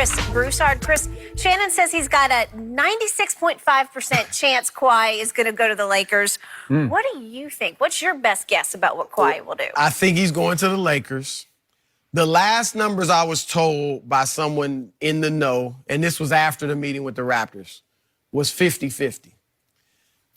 Chris Broussard. Chris, Shannon says he's got a 96.5% chance Kawhi is going to go to the Lakers. What do you think? What's your best guess about what Kawhi will do? I think he's going to the Lakers. The last numbers I was told by someone in the know, and this was after the meeting with the Raptors, was 50-50.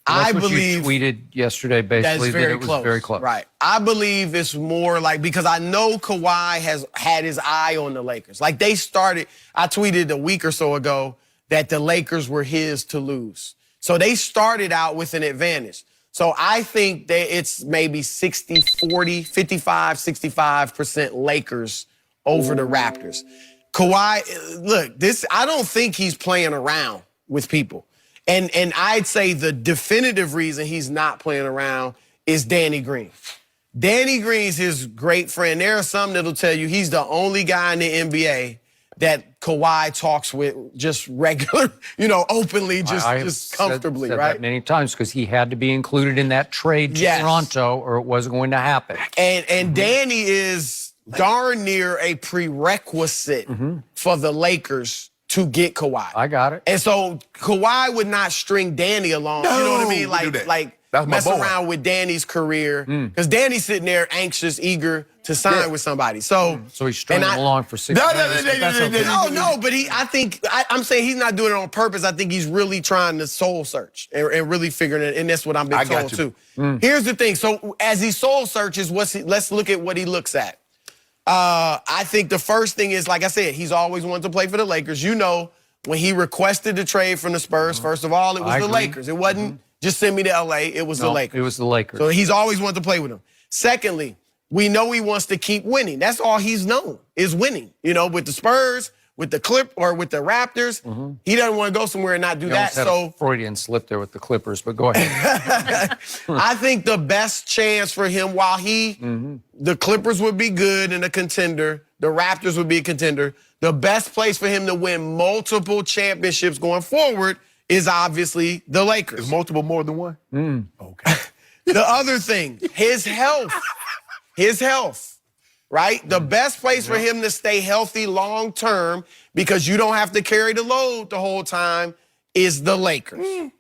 I believe you tweeted yesterday basically that it was very close. Right. I believe it's more like, because I know Kawhi has had his eye on the Lakers. Like they started, I tweeted a week or so ago that the Lakers were his to lose. So they started out with an advantage. So I think that it's maybe 60-40, 55-65% Lakers over the Raptors. Kawhi, look, I don't think he's playing around with people. And I'd say the definitive reason he's not playing around is Danny Green. Danny Green's his great friend. There are some that'll tell you he's the only guy in the NBA that Kawhi talks with just regular, openly, just comfortably, said right? That many times because he had to be included in that trade to Toronto or it wasn't going to happen. And Danny is darn near a prerequisite for the Lakers to get Kawhi. I got it. And so Kawhi would not string Danny along. You know what I mean? Like mess around with Danny's career. Because Danny's sitting there anxious, eager to sign with somebody. So he's stringing along for 6 years. No, but I'm saying he's not doing it on purpose. I think he's really trying to soul search and really figuring it, and that's what I'm being told too. Here's the thing. So as he soul searches, let's look at what he looks at. I think the first thing is, like I said, he's always wanted to play for the Lakers. When he requested the trade from the Spurs, first of all, it was the Lakers. It wasn't just send me to L.A. It was the Lakers. It was the Lakers. So he's always wanted to play with them. Secondly, we know he wants to keep winning. That's all he's known, is winning. With the Spurs, with the with the Raptors. He doesn't want to go somewhere and not do that. So Freudian slip there with the Clippers, but go ahead. I think the best chance for him, while the Clippers would be good and a contender, the Raptors would be a contender, the best place for him to win multiple championships going forward is obviously the Lakers. Is multiple more than one? Okay. The other thing, his health. Right? The best place for him to stay healthy long term, because you don't have to carry the load the whole time, is the Lakers.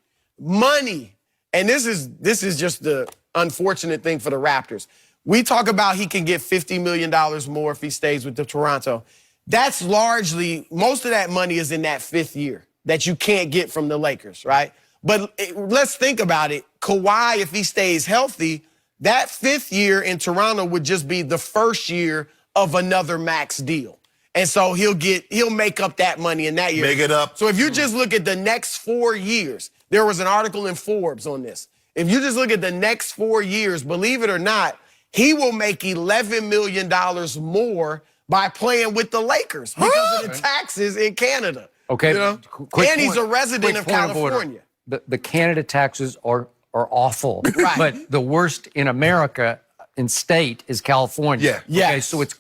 Money. And this is just the unfortunate thing for the Raptors. We talk about he can get $50 million more if he stays with the Toronto. That's largely, most of that money is in that 5th year that you can't get from the Lakers, right? But let's think about it. Kawhi, if he stays healthy, that 5th year in Toronto would just be the first year of another max deal. And so he'll make up that money in that year. Make it up. So if you just look at the next 4 years, there was an article in Forbes on this. If you just look at the next 4 years, believe it or not, he will make $11 million more by playing with the Lakers because of the taxes in Canada. Okay. And he's a resident of California. The Canada taxes are awful. Right. But the worst in America, in state, is California. Yeah. Okay, so it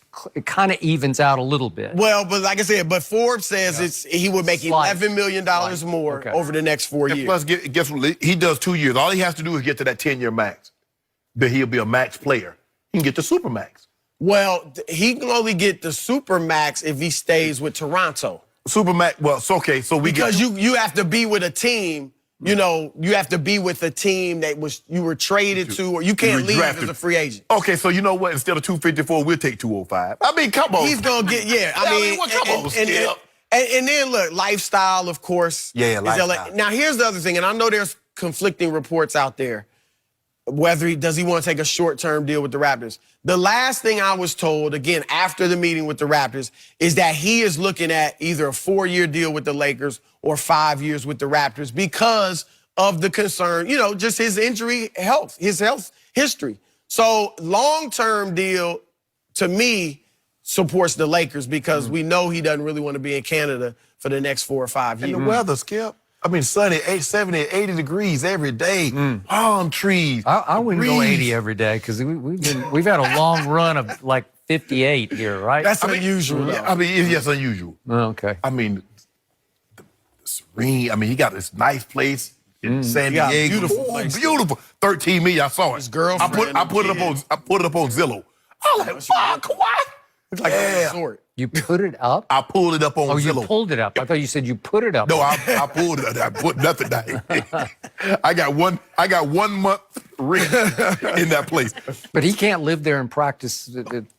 kind of evens out a little bit. Well, but like I said, Forbes says he would make $11 million more over the next 4 years. Plus, guess what? He does 2 years. All he has to do is get to that 10-year max. Then he'll be a max player. He can get the super max. Well, he can only get the super max if he stays with Toronto. Super max. Well, it's okay. So because you have to be with a team. You have to be with a team that you were traded to, or you can't leave as a free agent. Okay, so you know what? Instead of 254, we'll take 205. I mean, come on. He's gonna get and then look, lifestyle, of course. Yeah, lifestyle. Now here's the other thing, and I know there's conflicting reports out there. Whether does he want to take a short-term deal with the Raptors? The last thing I was told, again, after the meeting with the Raptors, is that he is looking at either a 4-year deal with the Lakers or 5 years with the Raptors because of the concern, just his his health history. So long-term deal, to me, supports the Lakers because we know he doesn't really want to be in Canada for the next 4 or 5 years. And the weather, Skip. I mean, sunny, 70, 80 degrees every day. Palm trees. I wouldn't go 80 every day because we've had a long run of like 58 here, right? That's unusual. Yes, unusual. Okay. I mean, serene. I mean, he got this nice place in San Diego. Beautiful place. Beautiful. 13 million. I saw it. His girlfriend. I put it up on Zillow. I was like, fuck, Kawhi. It's like a resort. You put it up? I pulled it up on Oh, Zillow. you pulled it up. I thought you said you put it up. No, I pulled it up. I put nothing down. I got 1 month rent in that place. But he can't live there and practice.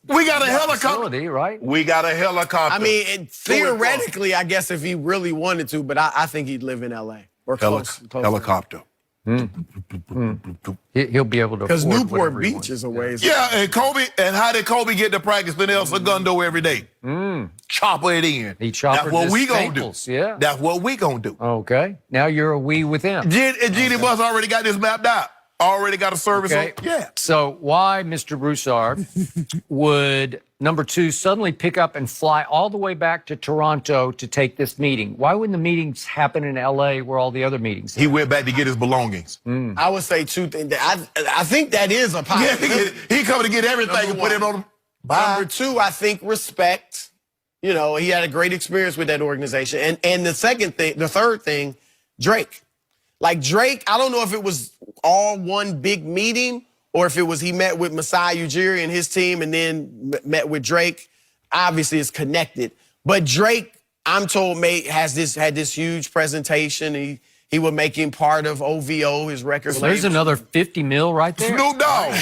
We got a helicopter, facility, right? We got a helicopter. I mean, theoretically, I guess if he really wanted to, but I think he'd live in L.A. or close. Helicopter. He'll be able to. Because afford Newport whatever he Beach wants. is a ways. Yeah, and Kobe, and how did Kobe get to practice with El Segundo every day? Chopper it in. He choppered That's what his we gonna do. staples, yeah. That's what we gonna do. Okay. Now you're a we with him. Genie Bus already got this mapped out. Already got a service Okay. on. Yeah. So why, Mr. Broussard, would number 2 suddenly pick up and fly all the way back to Toronto to take this meeting? Why wouldn't the meetings happen in L.A. where all the other meetings? He went back to get his belongings. I would say 2 things. I think that is a Yeah, possibility. he coming to get everything and put it on him. Number 2, I think respect. You know, he had a great experience with that organization. And the third thing, Drake. Like Drake, I don't know if it was all one big meeting or if it was he met with Masai Ujiri and his team and then met with Drake. Obviously, it's connected. But Drake, I'm told, had this huge presentation. He would make him part of OVO, his record label. There's another 50 mil right there. Snoop Dogg.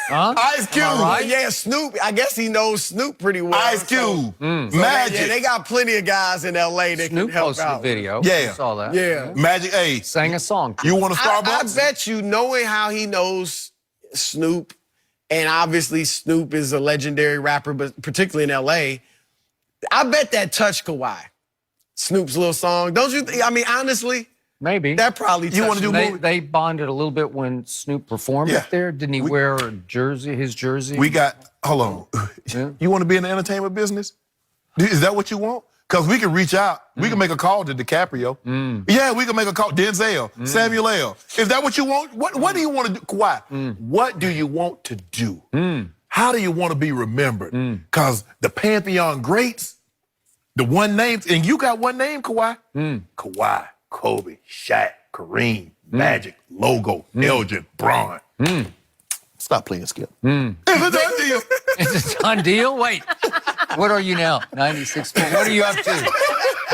Huh? Ice Cube. Am I right? Yeah, Snoop. I guess he knows Snoop pretty well. Ice Cube. Magic. Yeah, they got plenty of guys in L.A. that Snoop can help posted out. a video. Yeah. I saw that. Yeah. Magic A. Sang a song. You want a Starbucks? I bet you, knowing how he knows Snoop, and obviously Snoop is a legendary rapper, but particularly in L.A., I bet that touched Kawhi. Snoop's little song. Don't you think? I mean, honestly, Maybe. that probably touched You wanna do him. They bonded a little bit when Snoop performed Yeah. up there. Didn't he wear a jersey, his jersey? We got, hold on. You want to be in the entertainment business? Is that what you want? Because we can reach out. We can make a call to DiCaprio. Yeah, we can make a call. Denzel, Samuel L. Is that what you want? What do you want to do? Kawhi, what do you want to do? How do you want to be remembered? Because the Pantheon greats, the one names, and you got one name, Kawhi. Kawhi, Kobe, Shaq, Kareem, Magic, Logo, Elgin, Braun. Stop playing, Skip. It's a done deal. It's a done deal? Wait. What are you now? 96. What are you up to?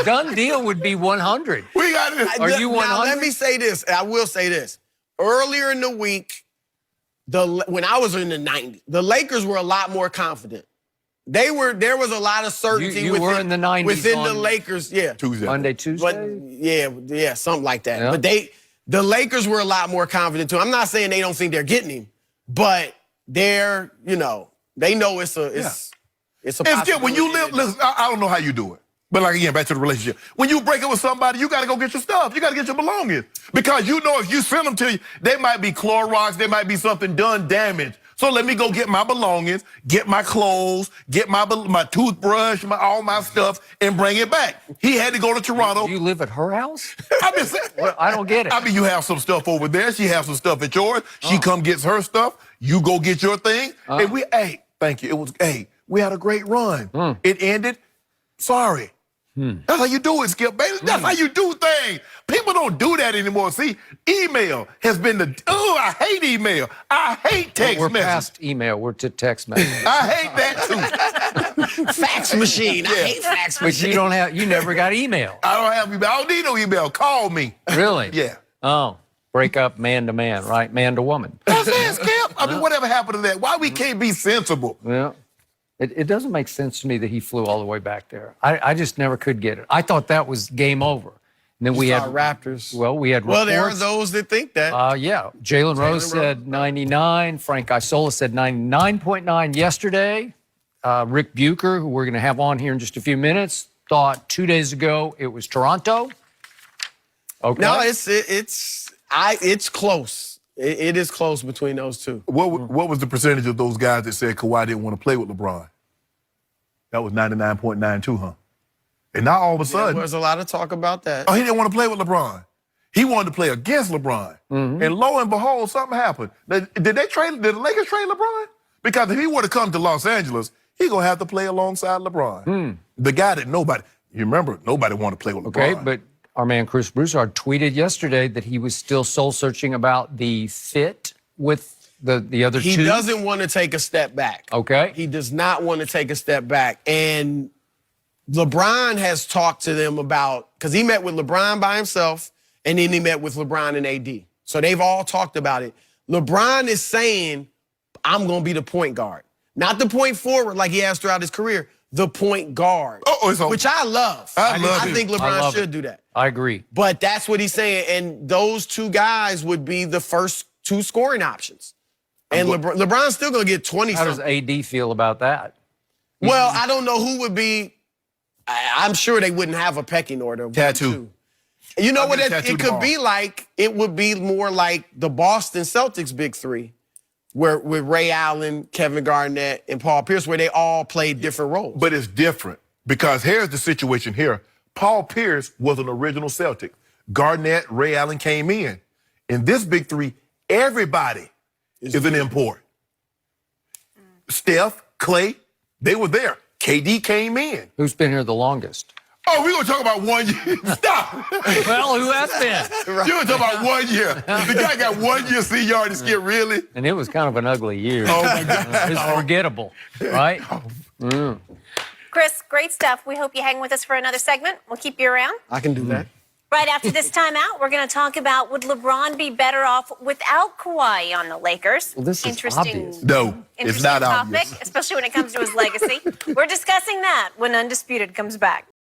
Done deal would be 100. We got it. Are you Now, 100? let me say this. I will say this. Earlier in the week, when I was in the 90s, the Lakers were a lot more confident. There was a lot of certainty You were in the 90s within the on Lakers. Yeah. Tuesday. Monday, Tuesday? But yeah, something like that. Yeah. But the Lakers were a lot more confident too. I'm not saying they don't think they're getting him, but they know it's a And Skip, when you live, listen, I don't know how you do it. But like, again, back to the relationship. When you break up with somebody, you got to go get your stuff. You got to get your belongings. Because you know if you send them to you, they might be Clorox, there might be something done damage. So let me go get my belongings, get my clothes, get my toothbrush, all my stuff, and bring it back. He had to go to Toronto. Do you live at her house? I mean, Well, I don't get it. I mean, you have some stuff over there. She has some stuff at yours. She come gets her stuff. You go get your thing. And thank you. We had a great run. It ended. Sorry. That's how you do it, Skip, baby. That's how you do things. People don't do that anymore. See, email has been I hate email. I hate text We're message. past email. We're to text message. I hate that too. fax machine. I hate fax But machine. you never got email. I don't have email. I don't need no email. Call me. Really? Yeah. Oh, break up man to man, right? Man to woman. That's it, Skip. I mean, whatever happened to that? Why we can't be sensible? Yeah. It doesn't make sense to me that he flew all the way back there. I just never could get it. I thought that was game over. And then we had Raptors. Well, we had reports. Well, there are those that think that. Yeah. Jalen Rose said 99. Frank Isola said 99.9 yesterday. Rick Bucher, who we're going to have on here in just a few minutes, thought 2 days ago it was Toronto. Okay. No, it's close. It is close between those two. What was the percentage of those guys that said Kawhi didn't want to play with LeBron? That was 99.92, huh? And now all of a sudden, There was a lot of talk about that. he didn't want to play with LeBron. He wanted to play against LeBron. And lo and behold, something happened. Did the Lakers trade LeBron? Because if he were to come to Los Angeles, he's going to have to play alongside LeBron. The guy that nobody wanted to play with LeBron. Okay, but our man Chris Broussard tweeted yesterday that he was still soul searching about the fit with the other two. He doesn't want to take a step back. Okay. He does not want to take a step back. And LeBron has talked to them about, because he met with LeBron by himself, and then he met with LeBron and AD. So they've all talked about it. LeBron is saying, I'm going to be the point guard. Not the point forward like he has throughout his career, the point guard, which I love. I think LeBron should do that. I agree. But that's what he's saying. And those two guys would be the first two scoring options. And LeBron's still going to get 20 How does AD feel about that? Well, I don't know who would be. I'm sure they wouldn't have a pecking order. Tattoo. You know what it could be like? It would be more like the Boston Celtics big three, where with Ray Allen, Kevin Garnett, and Paul Pierce, where they all played different roles. But it's different because here's the situation here. Paul Pierce was an original Celtic. Garnett, Ray Allen came in. In this big three, everybody is an import. Steph, Clay, they were there. KD came in. Who's been here the longest? Oh, we're going to talk about 1 year. Stop. Well, who has been? You're going to talk about 1 year. The guy got 1 year seniority skip, really? And it was kind of an ugly year. Oh, my God. It's forgettable, right? Chris, great stuff. We hope you hang with us for another segment. We'll keep you around. I can do that. Right after this timeout, we're going to talk about, would LeBron be better off without Kawhi on the Lakers? Well, this is obvious. No, it's not topic, obvious. especially when it comes to his legacy. We're discussing that when Undisputed comes back.